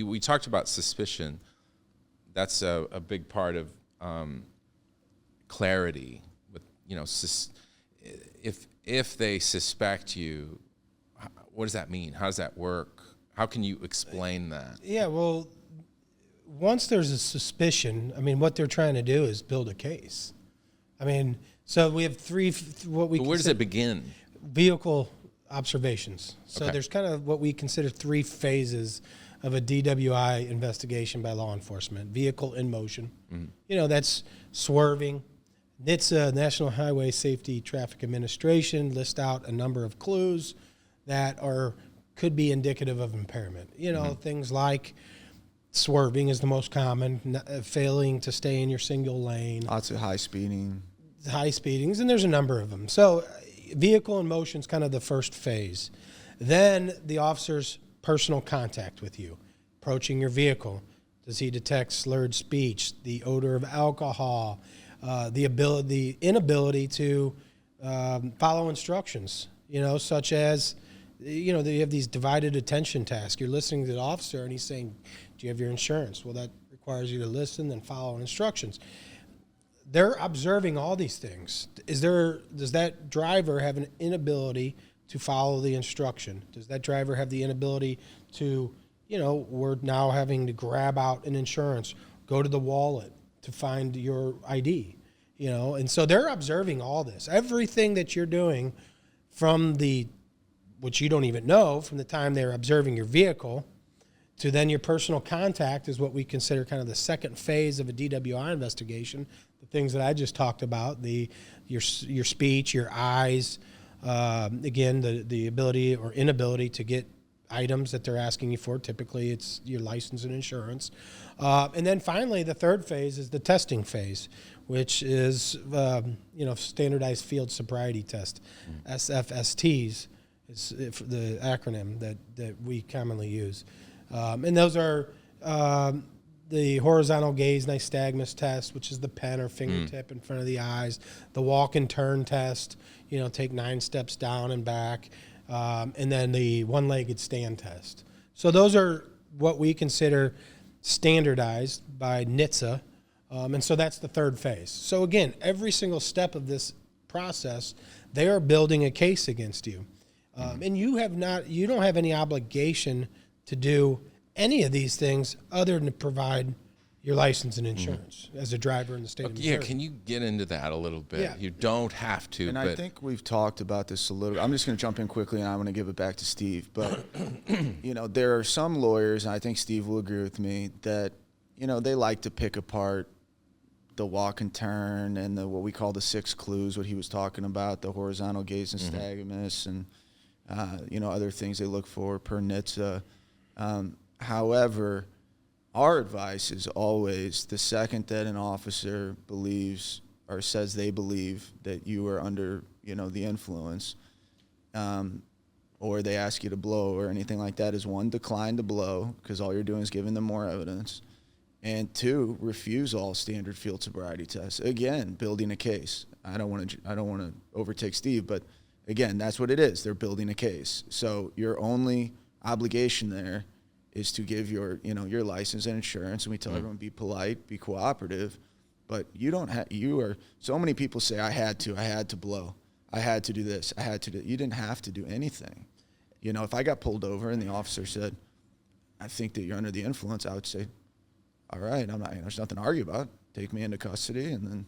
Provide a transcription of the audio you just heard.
We talked about suspicion. That's a big part of clarity. With if they suspect you, what does that mean? How does that work? How can you explain that? Yeah, well, once there's a suspicion, I mean, what they're trying to do is build a case. I mean, so we have three. Where does it begin? Vehicle observations. So Okay. there's kind of what we consider three phases of a DWI investigation by law enforcement. Vehicle in motion. Mm-hmm. That's swerving. NHTSA, National Highway Safety Traffic Administration, list out a number of clues that could be indicative of impairment. Things like swerving is the most common, failing to stay in your single lane. Lots of high speedings, and there's a number of them. So vehicle in motion is kind of the first phase. Then the officer's personal contact with you, approaching your vehicle. Does he detect slurred speech, the odor of alcohol, the inability to follow instructions, such as, they have these divided attention tasks. You're listening to the officer and he's saying, do you have your insurance? Well, that requires you to listen and follow instructions. They're observing all these things. Does that driver have an inability to follow the instruction? Does that driver have the inability to, we're now having to grab out an insurance, go to the wallet to find your ID, and so they're observing all this. Everything that you're doing from which you don't even know, from the time they're observing your vehicle to then your personal contact is what we consider kind of the second phase of a DWI investigation. The things that I just talked about, your speech, your eyes, again, the ability or inability to get items that they're asking you for. Typically, it's your license and insurance. And then finally, the third phase is the testing phase, which is, standardized field sobriety test, SFSTs is the acronym that we commonly use. And those are the horizontal gaze nystagmus test, which is the pen or fingertip in front of the eyes, the walk and turn test, take 9 steps down and back, and then the one-legged stand test. So those are what we consider standardized by NHTSA, and so that's the third phase. So again, every single step of this process, they are building a case against you. And you don't have any obligation to do any of these things other than to provide your license and insurance as a driver in the state of Missouri. Yeah, can you get into that a little bit? Yeah. You don't have to. And I think we've talked about this a little. I'm just going to jump in quickly, and I'm going to give it back to Steve. But, there are some lawyers, and I think Steve will agree with me, that, they like to pick apart the walk and turn and what we call the 6 clues, what he was talking about, the horizontal gaze and nystagmus and, other things they look for per NHTSA. However, our advice is always the second that an officer believes or says they believe that you are under, the influence, or they ask you to blow or anything like that, is 1, decline to blow because all you're doing is giving them more evidence, and 2, refuse all standard field sobriety tests. Again, building a case. I don't want to overtake Steve, but again, that's what it is. They're building a case. So your only obligation there is to give your license and insurance, and we tell everyone be polite, be cooperative, but so many people say, I had to blow, I had to do this, I had to do. You didn't have to do anything. If I got pulled over and the officer said, I think that you're under the influence, I would say, all right, there's nothing to argue about. Take me into custody, and then